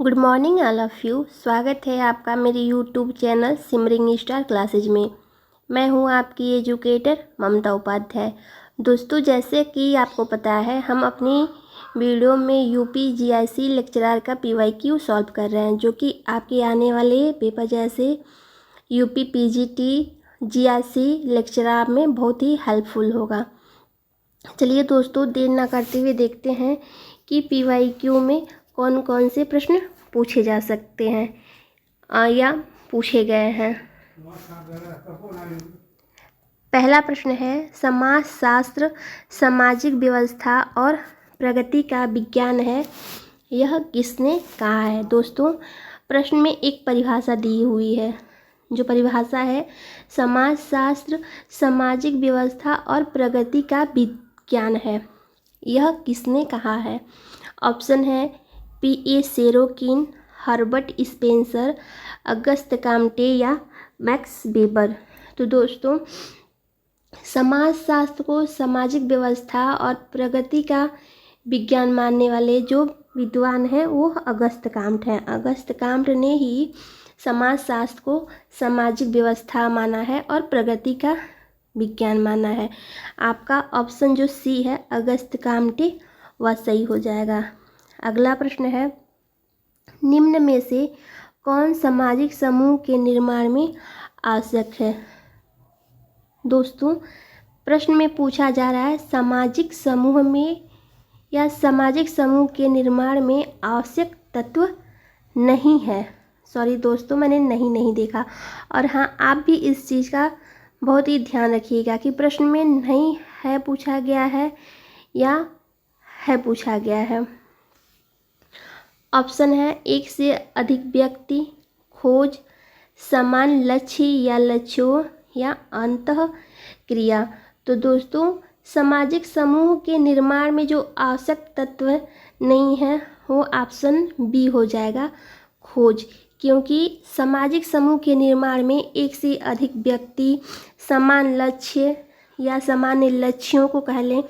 Good morning all of you. स्वागत है आपका मेरे YouTube channel simmering star classes में। मैं हूं आपकी एजुकेटर ममता उपाध्याय। दोस्तों, जैसे कि आपको पता है, हम अपनी वीडियो में यूपी जीआईसी लेक्चरर का पीवाईक्यू सॉल्व कर रहे हैं, जो कि आपके आने वाले पेपर जैसे यूपी पीजीटी जीआईसी लेक्चरर में बहुत ही हेल्पफुल होगा। चलिए दोस्तों, देर ना करते हुए देखते हैं कि पीवाईक्यू में कौन कौन से प्रश्न पूछे जा सकते हैं या पूछे गए हैं। पहला प्रश्न है, समाजशास्त्र सामाजिक व्यवस्था और प्रगति का विज्ञान है, यह किसने कहा है। दोस्तों, प्रश्न में एक परिभाषा दी हुई है, जो परिभाषा है समाजशास्त्र सामाजिक व्यवस्था और प्रगति का विज्ञान है, यह किसने कहा है। ऑप्शन है P.A. Sorokin, Herbert Spencer, Auguste Comte या मैक्स वेबर। तो दोस्तों, समाजशास्त्र को सामाजिक व्यवस्था और प्रगति का विज्ञान मानने वाले जो विद्वान हैं वो अगस्त काम्ट हैं। अगस्त काम्ट ने ही समाजशास्त्र को सामाजिक व्यवस्था माना है और प्रगति का विज्ञान माना है। आपका ऑप्शन जो सी है अगस्त काम्टे, वह सही हो जाएगा। अगला प्रश्न है, निम्न में से कौन सामाजिक समूह के निर्माण में आवश्यक है। दोस्तों, प्रश्न में पूछा जा रहा है सामाजिक समूह में या सामाजिक समूह के निर्माण में आवश्यक तत्व नहीं है। सॉरी दोस्तों, मैंने नहीं देखा। और हाँ, आप भी इस चीज़ का बहुत ही ध्यान रखिएगा कि प्रश्न में नहीं है पूछा गया है या है पूछा गया है। ऑप्शन है एक से अधिक व्यक्ति, खोज, समान लक्ष्य या लक्ष्यों या अंतः क्रिया। तो दोस्तों, सामाजिक समूह के निर्माण में जो आवश्यक तत्व नहीं है वो ऑप्शन बी हो जाएगा, खोज। क्योंकि सामाजिक समूह के निर्माण में एक से अधिक व्यक्ति, समान लक्ष्य या सामान्य लक्ष्यों को कह लें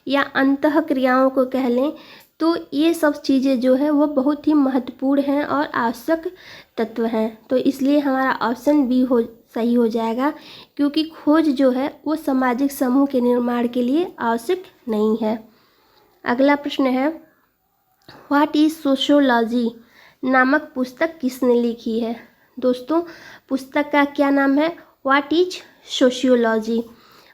या अंतः क्रियाओं को कह लें, तो ये सब चीज़ें जो है वो बहुत ही महत्वपूर्ण हैं और आवश्यक तत्व हैं। तो इसलिए हमारा ऑप्शन बी सही हो जाएगा, क्योंकि खोज जो है वो सामाजिक समूह के निर्माण के लिए आवश्यक नहीं है। अगला प्रश्न है, व्हाट इज सोशियोलॉजी नामक पुस्तक किसने लिखी है। दोस्तों, पुस्तक का क्या नाम है, व्हाट इज सोशियोलॉजी।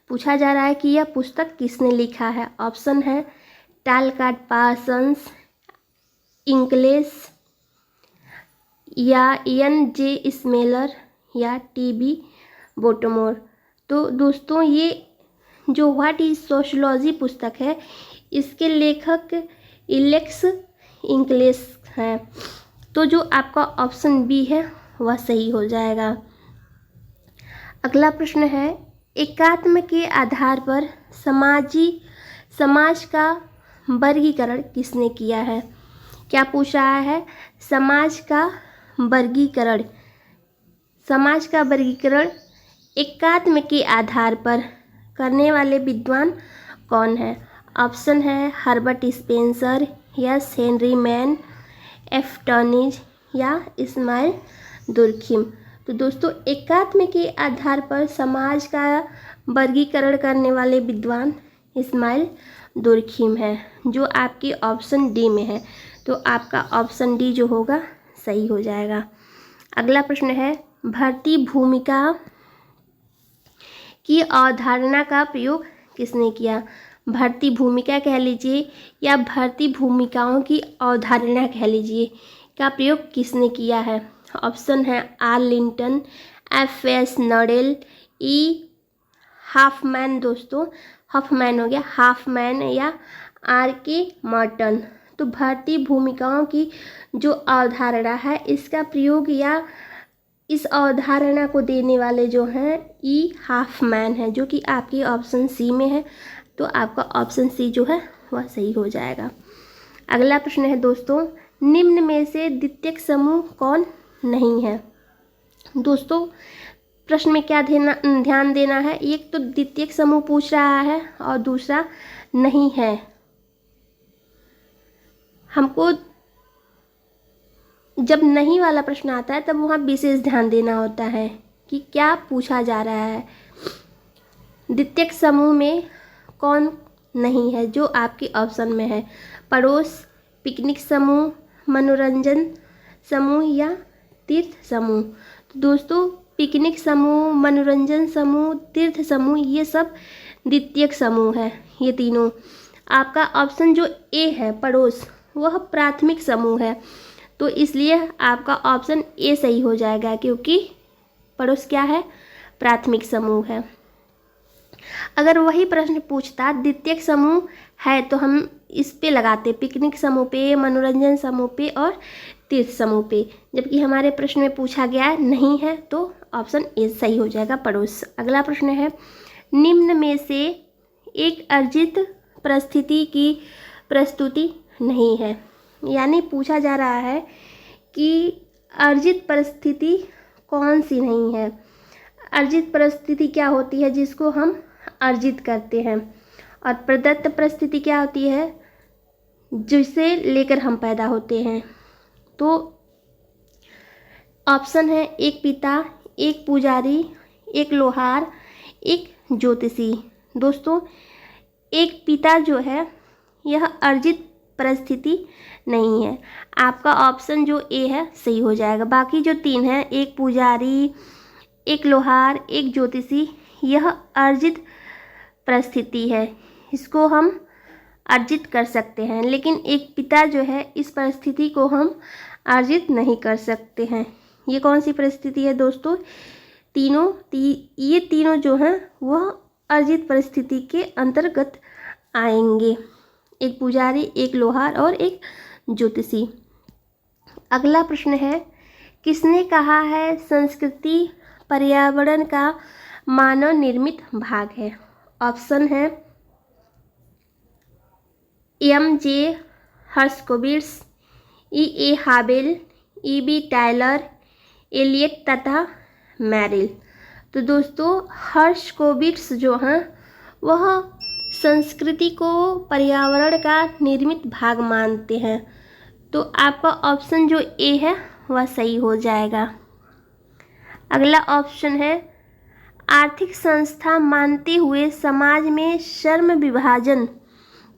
पूछा जा रहा है कि यह पुस्तक किसने लिखा है। ऑप्शन है टालकाट पार्सन्स, इंग्लिश या N.J. स्मेलर या T.B. बोटमोर। तो दोस्तों, ये जो व्हाट इज सोशियोलॉजी पुस्तक है, इसके लेखक इलेक्स इंग्लिश हैं। तो जो आपका ऑप्शन बी है वह सही हो जाएगा। अगला प्रश्न है, एकात्म के आधार पर समाज का वर्गीकरण किसने किया है। क्या पूछ रहा है, समाज का वर्गीकरण एकात्म के आधार पर करने वाले विद्वान कौन है। ऑप्शन है हर्बर्ट स्पेंसर या हेनरी मैन, एफ टर्निज या इस्माइल दुर्खिम। तो दोस्तों, एकात्म के आधार पर समाज का वर्गीकरण करने वाले विद्वान इस्माइल दुर्खिम है, जो आपकी ऑप्शन डी में है। तो आपका ऑप्शन डी जो होगा सही हो जाएगा। अगला प्रश्न है, भर्ती भूमिका की अवधारणा का प्रयोग किसने किया। भर्ती भूमिका कह लीजिए या भर्ती भूमिकाओं की अवधारणा कह लीजिए, का प्रयोग किसने किया है। ऑप्शन है R Linton, F.S. Nadel, E Hoffman. दोस्तों, हफमैन हो गया, हाफमैन या R.K. मार्टन। तो भारतीय भूमिकाओं की जो अवधारणा है, इसका प्रयोग या इस अवधारणा को देने वाले जो हैं ई हाफमैन है, जो कि आपकी ऑप्शन सी में है। तो आपका ऑप्शन सी जो है वह सही हो जाएगा। अगला प्रश्न है दोस्तों, निम्न में से द्वितीयक समूह कौन नहीं है। दोस्तों, प्रश्न में क्या ध्यान देना है, एक तो द्वितीयक समूह पूछ रहा है और दूसरा नहीं है। हमको जब नहीं वाला प्रश्न आता है तब वहाँ विशेष ध्यान देना होता है कि क्या पूछा जा रहा है। द्वितीयक समूह में कौन नहीं है जो आपके ऑप्शन में है? पड़ोस, पिकनिक समूह, मनोरंजन समूह या तीर्थ समूह। तो दोस्तों पिकनिक समूह, मनोरंजन समूह, तीर्थ समूह ये सब द्वितीयक समूह है। ये तीनों आपका ऑप्शन जो ए है पड़ोस वह प्राथमिक समूह है, तो इसलिए आपका ऑप्शन ए सही हो जाएगा क्योंकि पड़ोस क्या है? प्राथमिक समूह है। अगर वही प्रश्न पूछता द्वितीयक समूह है तो हम इस पे लगाते पिकनिक समूह पे, मनोरंजन समूह पे और तीर्थ समूह पे, जबकि हमारे प्रश्न में पूछा गया है नहीं है तो ऑप्शन ए सही हो जाएगा पड़ोस। अगला प्रश्न है निम्न में से एक अर्जित परिस्थिति की प्रस्तुति नहीं है, यानी पूछा जा रहा है कि अर्जित परिस्थिति कौन सी नहीं है। अर्जित परिस्थिति क्या होती है? जिसको हम अर्जित करते हैं, और प्रदत्त परिस्थिति क्या होती है? जिसे लेकर हम पैदा होते हैं। तो ऑप्शन है एक पिता, एक पुजारी, एक लोहार, एक ज्योतिषी। दोस्तों एक पिता जो है यह अर्जित परिस्थिति नहीं है, आपका ऑप्शन जो ए है सही हो जाएगा। बाकी जो तीन है एक पुजारी, एक लोहार, एक ज्योतिषी, यह अर्जित परिस्थिति है, इसको हम अर्जित कर सकते हैं, लेकिन एक पिता जो है इस परिस्थिति को हम अर्जित नहीं कर सकते हैं। ये कौन सी परिस्थिति है दोस्तों? ये तीनों जो हैं वह अर्जित परिस्थिति के अंतर्गत आएंगे, एक पुजारी, एक लोहार और एक ज्योतिषी। अगला प्रश्न है किसने कहा है संस्कृति पर्यावरण का मानव निर्मित भाग है? ऑप्शन है MJ. हर्शकोविट्स, EA. हाबेल, EB. Tyler, Elliott तथा मैरिल। तो दोस्तों हर्शकोविट्स जो हैं वह संस्कृति को पर्यावरण का निर्मित भाग मानते हैं, तो आपका ऑप्शन जो ए है वह सही हो जाएगा। अगला ऑप्शन है आर्थिक संस्था मानते हुए समाज में श्रम विभाजन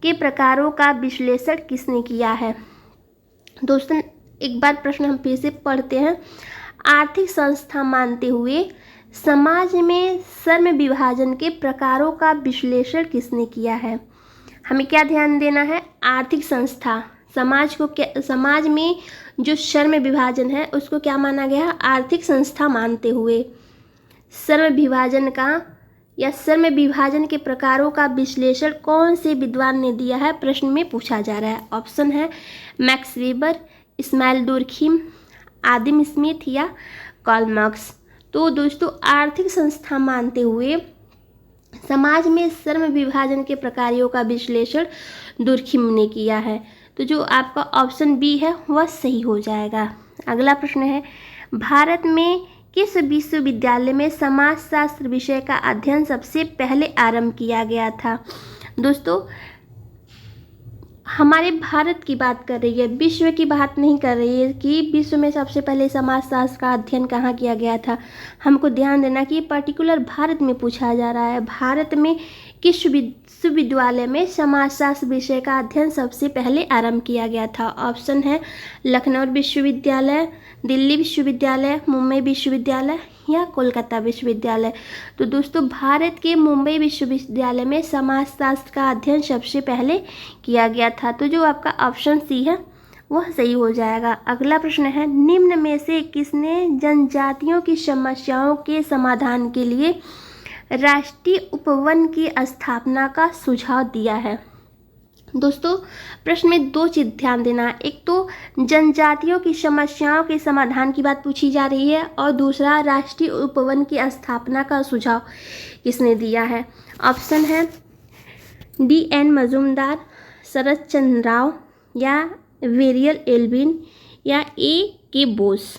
के प्रकारों का विश्लेषण किसने किया है? दोस्तों एक बार प्रश्न हम फिर से पढ़ते हैं। आर्थिक संस्था मानते हुए समाज में श्रम विभाजन के प्रकारों का विश्लेषण किसने किया है? हमें क्या ध्यान देना है? आर्थिक संस्था, समाज में जो श्रम विभाजन है उसको क्या माना गया? आर्थिक संस्था मानते हुए श्रम विभाजन का या श्रम विभाजन के प्रकारों का विश्लेषण कौन से विद्वान ने दिया है? प्रश्न में पूछा जा रहा है। ऑप्शन है मैक्स वेबर, इस्माइल दुर्खिम, आदम स्मिथ या कार्ल मार्क्स। तो दोस्तों आर्थिक संस्था मानते हुए समाज में श्रम विभाजन के प्रकारों का विश्लेषण दुर्खिम ने किया है, तो जो आपका ऑप्शन बी है वह सही हो जाएगा। अगला प्रश्न है भारत में किस विश्वविद्यालय में समाजशास्त्र विषय का अध्ययन सबसे पहले आरंभ किया गया था? दोस्तों हमारे भारत की बात कर रही है, विश्व की बात नहीं कर रही है कि विश्व में सबसे पहले समाजशास्त्र का अध्ययन कहाँ किया गया था। हमको ध्यान देना कि पर्टिकुलर भारत में पूछा जा रहा है, भारत में किस विश्वविद्यालय में समाजशास्त्र विषय का अध्ययन सबसे पहले आरंभ किया गया था? ऑप्शन है लखनऊ विश्वविद्यालय, दिल्ली विश्वविद्यालय, मुंबई विश्वविद्यालय या कोलकाता विश्वविद्यालय। तो दोस्तों भारत के मुंबई विश्वविद्यालय में समाजशास्त्र का अध्ययन सबसे पहले किया गया था, तो जो आपका ऑप्शन सी है वह सही हो जाएगा। अगला प्रश्न है निम्न में से किसने जनजातियों की समस्याओं के समाधान के लिए राष्ट्रीय उपवन की स्थापना का सुझाव दिया है? दोस्तों प्रश्न में दो चीज़ ध्यान देना, एक तो जनजातियों की समस्याओं के समाधान की बात पूछी जा रही है और दूसरा राष्ट्रीय उपवन की स्थापना का सुझाव किसने दिया है? ऑप्शन है D.N. मजूमदार, शरद चंद्र राव या वेरियल एल्विन या A.K. बोस।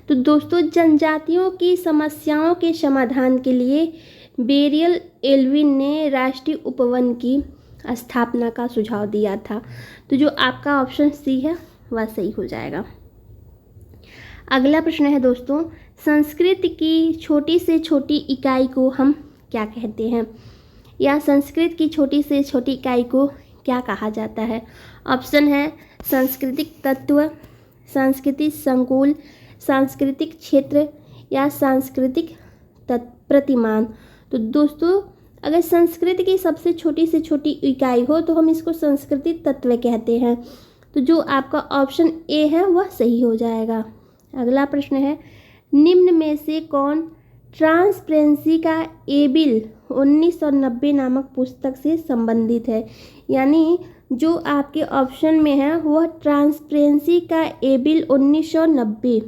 तो दोस्तों जनजातियों की समस्याओं के समाधान के लिए बेरियल एल्विन ने राष्ट्रीय उपवन की स्थापना का सुझाव दिया था, तो जो आपका ऑप्शन सी है वह सही हो जाएगा। अगला प्रश्न है दोस्तों, संस्कृत की छोटी से छोटी इकाई को हम क्या कहते हैं, या संस्कृत की छोटी से छोटी इकाई को क्या कहा जाता है। ऑप्शन है सांस्कृतिक तत्व, सांस्कृतिक संकुल, सांस्कृतिक क्षेत्र या सांस्कृतिक प्रतिमान। तो दोस्तों अगर संस्कृत की सबसे छोटी से छोटी इकाई हो तो हम इसको सांस्कृतिक तत्व कहते हैं। तो जो आपका ऑप्शन ए है वह सही हो जाएगा। अगला प्रश्न है, निम्न में से कौन ट्रांसपेरेंसी का एबिल 1990 नामक पुस्तक से संबंधित है। यानी जो आपके ऑप्शन में है वह ट्रांसपेरेंसी का एबिल 1990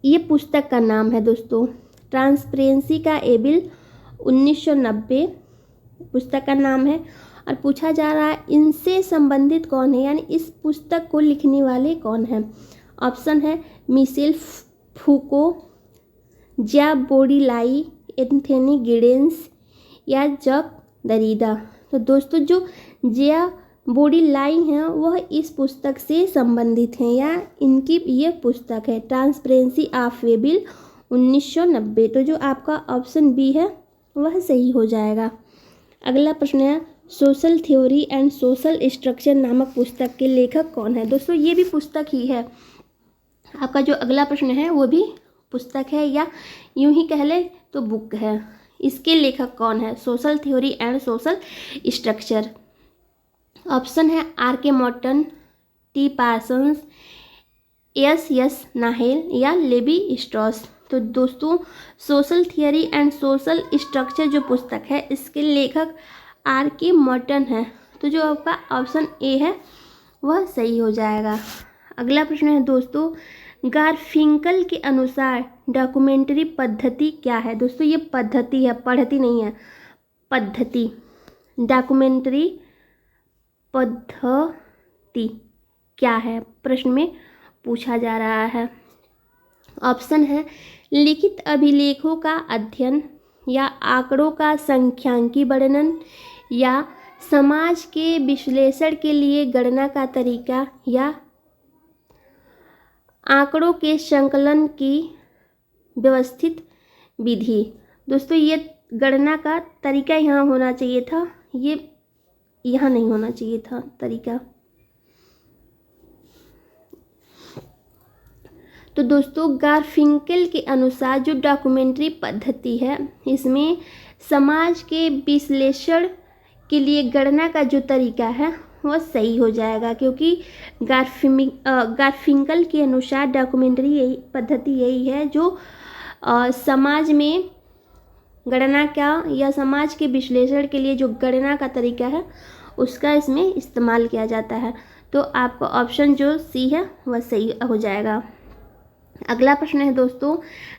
ये पुस्तक का नाम है दोस्तों। ट्रांसपेरेंसी का एबिल 1990 पुस्तक का नाम है और पूछा जा रहा है इनसे संबंधित कौन है, यानी इस पुस्तक को लिखने वाले कौन हैं। ऑप्शन है मिशेल फूको, ज्या बोडीलाई, एंथनी गिडेंस या जक दरिदा। तो दोस्तों जो ज्या बोडीलाई हैं वह इस पुस्तक से संबंधित हैं या इनकी ये पुस्तक है ट्रांसपेरेंसी ऑफ एबिल 1990। तो जो आपका ऑप्शन बी है वह सही हो जाएगा। अगला प्रश्न है, social theory and social structure नामक पुस्तक के लेखक कौन है। दोस्तों ये भी पुस्तक ही है। आपका जो अगला प्रश्न है वो भी पुस्तक है या यूं ही कह ले तो बुक है। इसके लेखक कौन है, social theory and social structure. Option है आर के मॉर्टन, टी पार्सन्स, एस नाहेल या लेवी स्ट्रॉस। तो दोस्तों social theory and social structure जो पुस्तक है इसके लेखक आर के मॉर्टन है। तो जो आपका ऑप्शन ए है वह सही हो जाएगा। अगला प्रश्न है दोस्तों, गारफिंकल के अनुसार डॉक्यूमेंट्री पद्धति क्या है। दोस्तों ये पद्धति है, पद्धति नहीं है, पद्धति। डॉक्यूमेंट्री पद्धति क्या है प्रश्न में पूछा जा रहा है। ऑप्शन है लिखित अभिलेखों का अध्ययन या आंकड़ों का सांख्यिकी वर्णन या समाज के विश्लेषण के लिए गणना का तरीका या आंकड़ों के संकलन की व्यवस्थित विधि। दोस्तों ये गणना का तरीका यहाँ होना चाहिए था, ये यहाँ नहीं होना चाहिए था तरीका। तो दोस्तों गारफिंकल के अनुसार जो डॉक्यूमेंट्री पद्धति है इसमें समाज के विश्लेषण के लिए गणना का जो तरीका है वह सही हो जाएगा, क्योंकि गारफिंकल के अनुसार डॉक्यूमेंट्री पद्धति यही है जो समाज में गणना का या समाज के विश्लेषण के लिए जो गणना का तरीका है उसका इसमें इस्तेमाल किया जाता है। तो आपका ऑप्शन जो सी है वह सही हो जाएगा। अगला प्रश्न है दोस्तों,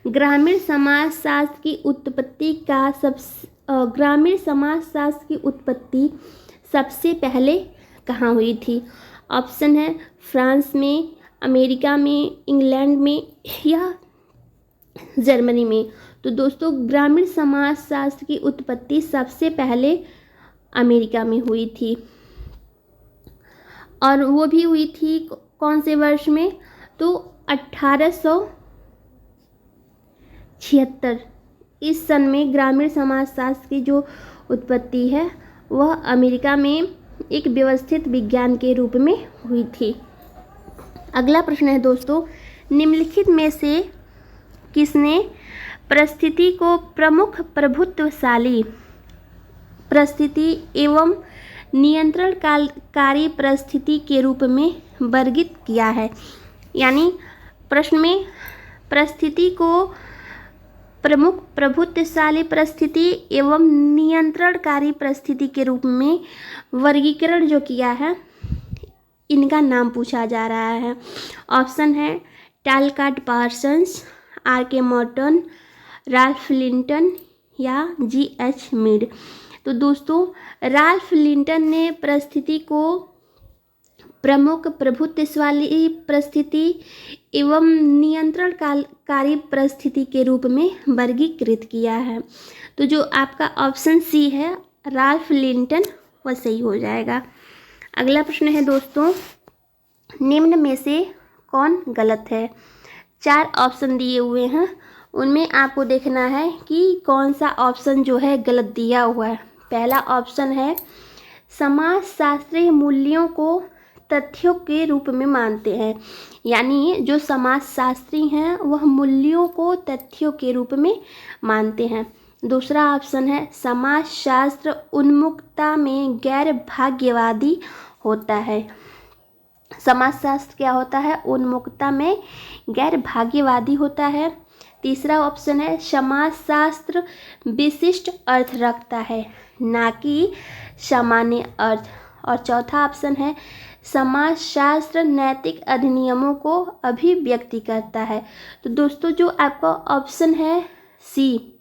ग्रामीण समाजशास्त्र की उत्पत्ति सबसे पहले कहाँ हुई थी। ऑप्शन है फ्रांस में, अमेरिका में, इंग्लैंड में या जर्मनी में। तो दोस्तों ग्रामीण समाजशास्त्र की उत्पत्ति सबसे पहले अमेरिका में हुई थी और वो भी हुई थी कौन से वर्ष में, तो 1876 इस सन में ग्रामीण समाजशास्त्र की जो उत्पत्ति है वह अमेरिका में एक व्यवस्थित विज्ञान के रूप में हुई थी। अगला प्रश्न है दोस्तों, निम्नलिखित में से किसने परिस्थिति को प्रमुख प्रभुत्वशाली परिस्थिति एवं नियंत्रणकारी परिस्थिति के रूप में वर्गीकृत किया है। यानी प्रश्न में परिस्थिति को प्रमुख प्रभुत्वशाली परिस्थिति एवं नियंत्रणकारी परिस्थिति के रूप में वर्गीकरण जो किया है इनका नाम पूछा जा रहा है। ऑप्शन है टालकाट पार्सन्स, आर के मॉर्टन, राल्फ लिंटन या जी.एच. मीड। तो दोस्तों राल्फ लिंटन ने परिस्थिति को प्रमुख प्रभुत्वशाली परिस्थिति एवं नियंत्रणकारी परिस्थिति के रूप में वर्गीकृत किया है। तो जो आपका ऑप्शन सी है राल्फ लिंटन वह सही हो जाएगा। अगला प्रश्न है दोस्तों, निम्न में से कौन गलत है? 4 ऑप्शन दिए हुए हैं, उनमें आपको देखना है कि कौन सा ऑप्शन जो है गलत दिया हुआ है। पहला ऑप्शन है समाजशास्त्रीय मूल्यों को तथ्यों के रूप में मानते हैं, यानी जो समाजशास्त्री हैं वह मूल्यों को तथ्यों के रूप में मानते हैं। दूसरा ऑप्शन है समाजशास्त्र उन्मुखता में गैर भाग्यवादी होता है। समाजशास्त्र क्या होता है? उन्मुखता में गैर भाग्यवादी होता है। तीसरा ऑप्शन है समाजशास्त्र विशिष्ट अर्थ रखता है, ना कि सामान्य अर्थ। और चौथा ऑप्शन है समाजशास्त्र नैतिक अधिनियमों को अभिव्यक्ति करता है। तो दोस्तों जो आपका ऑप्शन है सी,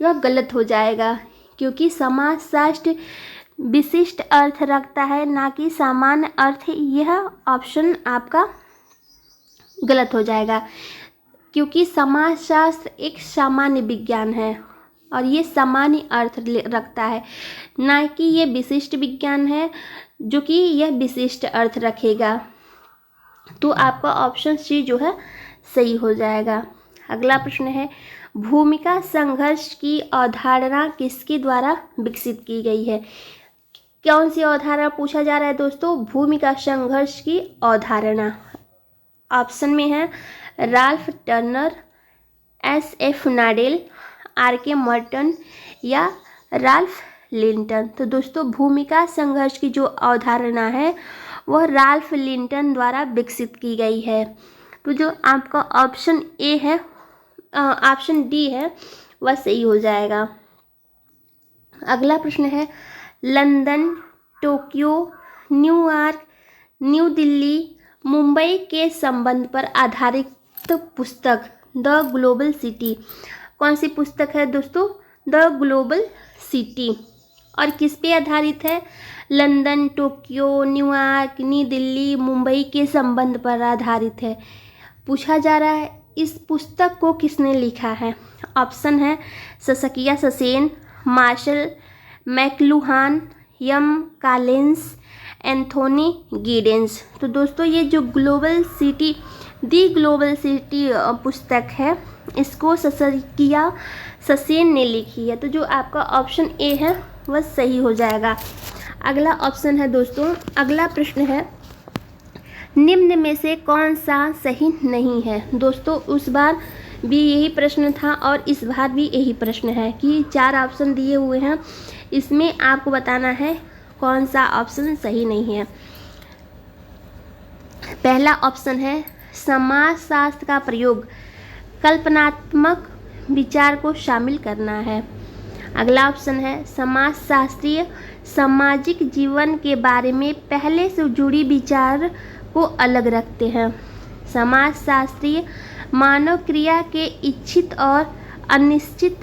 यह गलत हो जाएगा, क्योंकि समाजशास्त्र विशिष्ट अर्थ रखता है, ना कि सामान्य अर्थ। यह ऑप्शन आपका गलत हो जाएगा, क्योंकि समाजशास्त्र एक सामान्य विज्ञान है और ये सामान्य अर्थ रखता है, ना कि ये विशिष्ट विज्ञान है जो कि यह विशिष्ट अर्थ रखेगा। तो आपका ऑप्शन सी जो है सही हो जाएगा। अगला प्रश्न है भूमिका संघर्ष की अवधारणा किसके द्वारा विकसित की गई है? कौन सी अवधारणा पूछा जा रहा है दोस्तों? भूमिका संघर्ष की अवधारणा। ऑप्शन में है Ralph Turner, SF नाडेल, RK Merton या राल्फ लिंटन। तो दोस्तों भूमिका संघर्ष की जो अवधारणा है वह राल्फ लिंटन द्वारा विकसित की गई है। तो जो आपका ऑप्शन ए है, ऑप्शन डी है, वह सही हो जाएगा। अगला प्रश्न है London, Tokyo, New York, new Delhi, Mumbai के संबंध पर आधारित पुस्तक द ग्लोबल सिटी। कौन सी पुस्तक है दोस्तों? The global city. और किस पे आधारित है? London, Tokyo, New York, new Delhi, Mumbai के संबंध पर आधारित है। पूछा जा रहा है इस पुस्तक को किसने लिखा है? ऑप्शन है ससकिया ससेन, मार्शल मैकलुहान, यम कॉलिंस, एंथोनी गिडेंस। तो दोस्तों ये जो ग्लोबल सिटी, दी ग्लोबल सिटी पुस्तक है, इसको ससकिया ससेन ने लिखी है। तो जो आपका ऑप्शन ए है वह सही हो जाएगा। अगला ऑप्शन है दोस्तों, अगला प्रश्न है निम्न में से कौन सा सही नहीं है? दोस्तों उस बार भी यही प्रश्न था और इस बार भी यही प्रश्न है कि 4 ऑप्शन दिए हुए हैं, इसमें आपको बताना है कौन सा ऑप्शन सही नहीं है। पहला ऑप्शन है समाजशास्त्र का प्रयोग कल्पनात्मक विचार को शामिल करना है। अगला ऑप्शन है समाजशास्त्रीय सामाजिक जीवन के बारे में पहले से जुड़ी विचार को अलग रखते हैं। समाजशास्त्रीय मानव क्रिया के इच्छित और अनिश्चित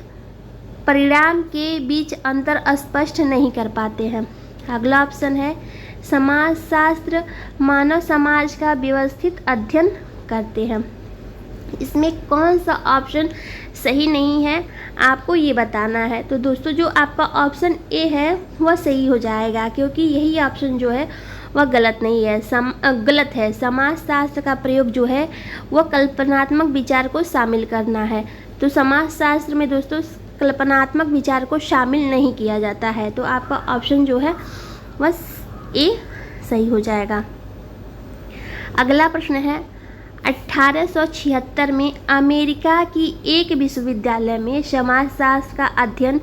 परिणाम के बीच अंतर स्पष्ट नहीं कर पाते हैं। अगला ऑप्शन है समाजशास्त्र मानव समाज का व्यवस्थित अध्ययन करते हैं। इसमें कौन सा ऑप्शन सही नहीं है आपको ये बताना है। तो दोस्तों जो आपका ऑप्शन ए है वह सही हो जाएगा, क्योंकि यही ऑप्शन जो है वह गलत नहीं है, गलत है। समाजशास्त्र का प्रयोग जो है वह कल्पनात्मक विचार को शामिल करना है। तो समाजशास्त्र में दोस्तों कल्पनात्मक विचार को शामिल नहीं किया जाता है। तो आपका ऑप्शन जो है वह ए सही हो जाएगा। अगला प्रश्न है 1876 में अमेरिका की एक विश्वविद्यालय में समाजशास्त्र का अध्ययन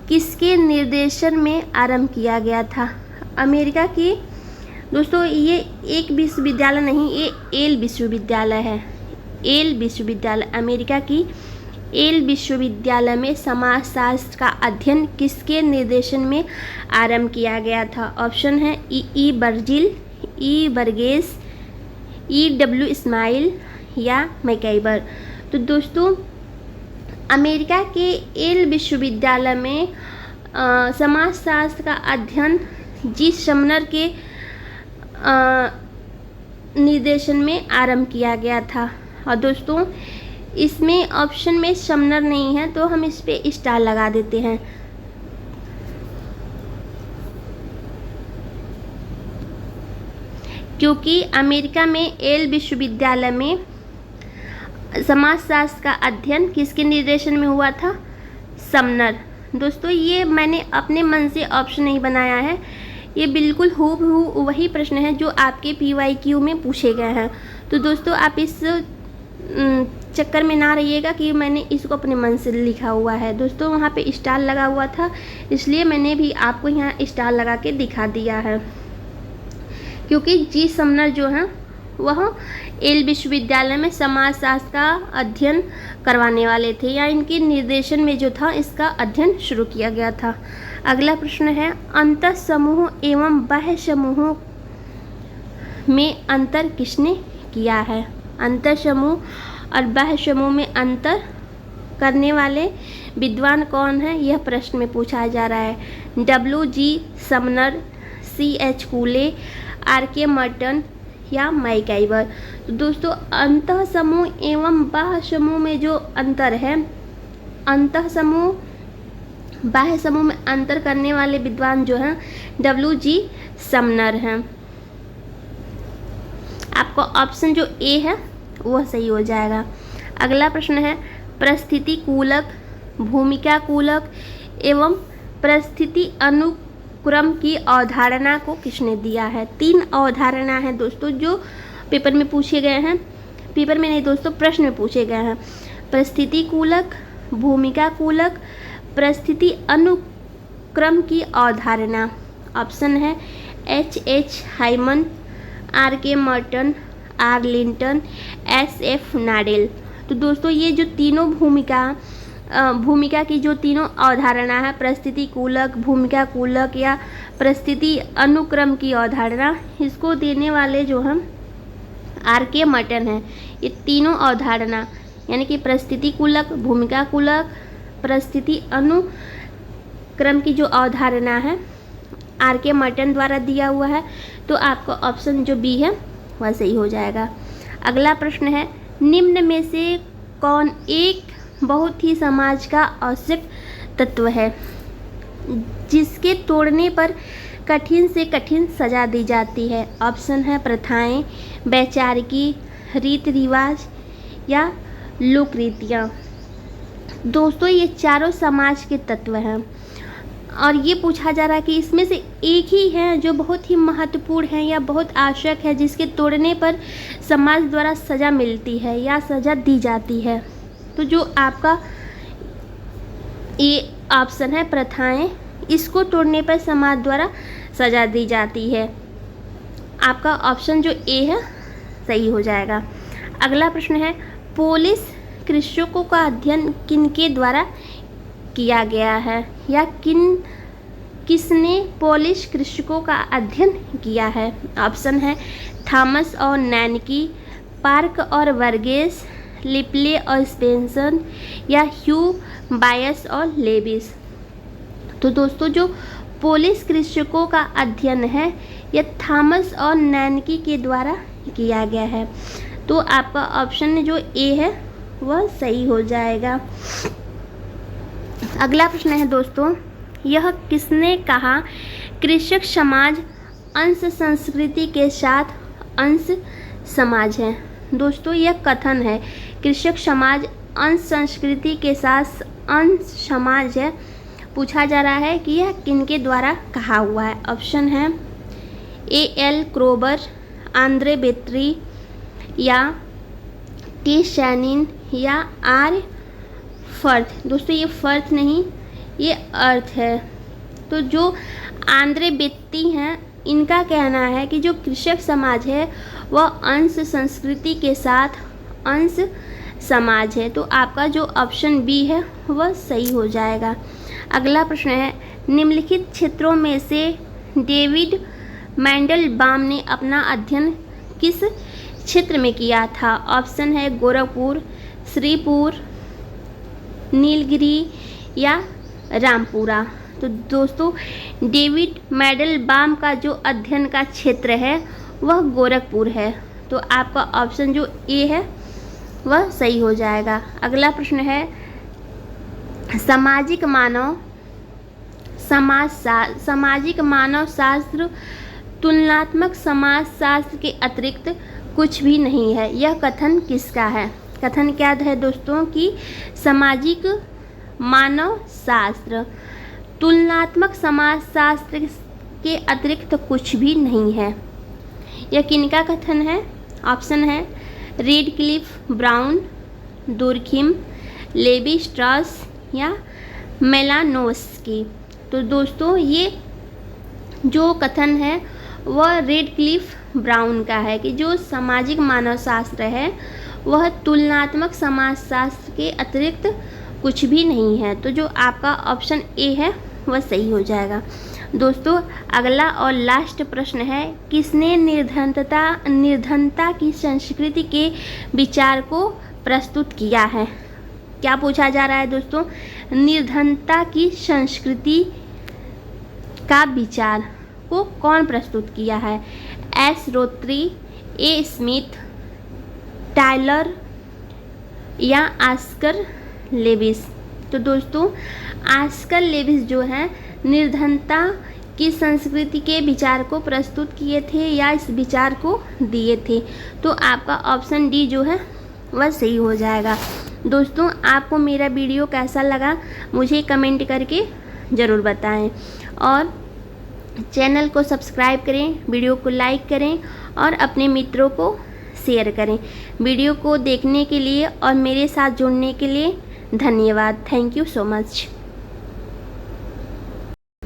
किसके निर्देशन में आरंभ किया गया था? अमेरिका की दोस्तों ये एक विश्वविद्यालय नहीं, ये एल विश्वविद्यालय है। एल विश्वविद्यालय, अमेरिका की एल विश्वविद्यालय में समाजशास्त्र का अध्ययन किसके निर्देशन में आरंभ किया गया था? ऑप्शन है ई बर्जिल, ई बर्गेस, EW इस्माइल या मैकइबर। तो दोस्तों अमेरिका के एल विश्वविद्यालय में समाजशास्त्र का अध्ययन जी समनर के निर्देशन में आरंभ किया गया था। और दोस्तों इसमें ऑप्शन में समनर नहीं है, तो हम इस पे स्टार लगा देते हैं। क्योंकि अमेरिका में येल विश्वविद्यालय में समाजशास्त्र का अध्ययन किसके निर्देशन में हुआ था? समनर। दोस्तों ये मैंने अपने मन से ऑप्शन नहीं बनाया है, ये बिल्कुल हूबहू वही प्रश्न है जो आपके PYQ में पूछे गए हैं। तो दोस्तों आप इस चक्कर में ना रहिएगा कि मैंने इसको अपने मन से लिखा हुआ है। दोस्तों वहाँ पे स्टार लगा हुआ था, इसलिए मैंने भी आपको यहाँ स्टार लगा के दिखा दिया है, क्योंकि जी समनर जो हैं वह येल विश्वविद्यालय में समाजशास्त्र का अध्ययन करवाने वाले थे, या इनके निर्देशन में जो था इसका अध्ययन शुरू किया गया था। अगला प्रश्न है, अंतः समूह एवं बाह्य समूहों में अंतर किसने किया है? अंतर समूह और बाह्य समूह में अंतर करने वाले विद्वान कौन हैं, यह प्रश्न में पूछा जा रहा है। WG Sumner, CH कूले, RK Merton या मैकइवर। तो दोस्तों अंतः समूह एवं बाह्य समूह में जो अंतर है, अंतः समूह बाह्य समूह में अंतर करने वाले विद्वान जो हैं WG समनर हैं। आपका ऑप्शन जो ए है वह सही हो जाएगा। अगला प्रश्न है, परिस्थिति कूलक, भूमिका कूलक एवं परिस्थिति अनुक्रम की अवधारणा को किसने दिया है? 3 अवधारणा है दोस्तों जो पेपर में पूछे गए हैं, पेपर में नहीं दोस्तों प्रश्न में पूछे गए हैं। परिस्थिति कूलक, भूमिका कूलक, परिस्थिति अनुक्रम की अवधारणा। ऑप्शन है H Hyman, RK Merton, R Linton, SF Nadel. तो दोस्तों ये जो तीनों भूमिका की जो तीनों अवधारणा है, परिस्थिति कूलक, भूमिका कूलक या परिस्थिति अनुक्रम की अवधारणा, इसको देने वाले जो हम RK मर्टन हैं। ये तीनों अवधारणा यानी कि परिस्थिति कूलक, भूमिका कूलक, परिस्थिति अनुक्रम की जो अवधारणा है RK मर्टन द्वारा दिया हुआ है। तो आपका ऑप्शन जो बी है वह सही हो जाएगा। अगला प्रश्न है, निम्न में से कौन एक बहुत ही समाज का आवश्यक तत्व है जिसके तोड़ने पर कठिन से कठिन सजा दी जाती है? ऑप्शन है प्रथाएं, वैचारिकी, रीति रिवाज या लोक रीतियाँ। दोस्तों ये चारों समाज के तत्व हैं और ये पूछा जा रहा है कि इसमें से एक ही है जो बहुत ही महत्वपूर्ण है या बहुत आवश्यक है जिसके तोड़ने पर समाज द्वारा सज़ा मिलती है या सज़ा दी जाती है। तो जो आपका ये ऑप्शन है प्रथाएं, इसको तोड़ने पर समाज द्वारा सज़ा दी जाती है। आपका ऑप्शन जो ए है सही हो जाएगा। अगला प्रश्न है, पोलिश कृषकों का अध्ययन किनके द्वारा किया गया है या किसने पोलिश कृषकों का अध्ययन किया है? ऑप्शन है थॉमस और नैनकी, पार्क और वर्गेस, लिपले और स्पेंसन या ह्यू बायस और लेविस। तो दोस्तों जो पोलिश कृषकों का अध्ययन है यह थॉमस और नैनकी के द्वारा किया गया है। तो आपका ऑप्शन जो ए है वह सही हो जाएगा। अगला प्रश्न है दोस्तों, यह किसने कहा कृषक समाज अंश संस्कृति के साथ अंश समाज है? दोस्तों यह कथन है कृषक समाज अंश संस्कृति के साथ अंश समाज है। पूछा जा रहा है कि यह किनके द्वारा कहा हुआ है? ऑप्शन है A.L. क्रोबर, आंद्रे बेत्री या T. शैनिन या R. फर्थ। दोस्तों ये फर्थ नहीं, ये अर्थ है। तो जो आंद्रे बेत्ती हैं इनका कहना है कि जो कृषक समाज है वह अंश संस्कृति के साथ अंश समाज है। तो आपका जो ऑप्शन बी है वह सही हो जाएगा। अगला प्रश्न है, निम्नलिखित क्षेत्रों में से डेविड मैंडलबाम ने अपना अध्ययन किस क्षेत्र में किया था? ऑप्शन है गोरखपुर, श्रीपुर, नीलगिरी या रामपुरा। तो दोस्तों डेविड मैंडलबाम का जो अध्ययन का क्षेत्र है वह गोरखपुर है। तो आपका ऑप्शन जो ए है वह सही हो जाएगा। अगला प्रश्न है, सामाजिक मानव शास्त्र तुलनात्मक समाजशास्त्र के अतिरिक्त कुछ भी नहीं है। यह कथन किसका है? कथन क्या है दोस्तों कि सामाजिक मानव शास्त्र तुलनात्मक समाजशास्त्र के अतिरिक्त कुछ भी नहीं है। यह किनका कथन है? ऑप्शन है Radcliffe, Brown, Durkheim, Levi Strauss या मेलानोव्स्की। तो दोस्तों ये जो कथन है वह रेडक्लिफ ब्राउन का है कि जो सामाजिक मानव शास्त्र है वह तुलनात्मक समाजशास्त्र के अतिरिक्त कुछ भी नहीं है। तो जो आपका ऑप्शन ए है वह सही हो जाएगा। दोस्तों अगला और लास्ट प्रश्न है, किसने निर्धनता की संस्कृति के विचार को प्रस्तुत किया है? क्या पूछा जा रहा है दोस्तों? निर्धनता की संस्कृति का विचार को कौन प्रस्तुत किया है? एस रोत्री, ए स्मिथ, टायलर या ऑस्कर लेविस। तो दोस्तों ऑस्कर लेविस जो है निर्धनता की संस्कृति के विचार को प्रस्तुत किए थे या इस विचार को दिए थे। तो आपका ऑप्शन डी जो है वह सही हो जाएगा। दोस्तों आपको मेरा वीडियो कैसा लगा मुझे कमेंट करके ज़रूर बताएं और चैनल को सब्सक्राइब करें, वीडियो को लाइक करें और अपने मित्रों को शेयर करें। वीडियो को देखने के लिए और मेरे साथ जुड़ने के लिए धन्यवाद। Thank you so much.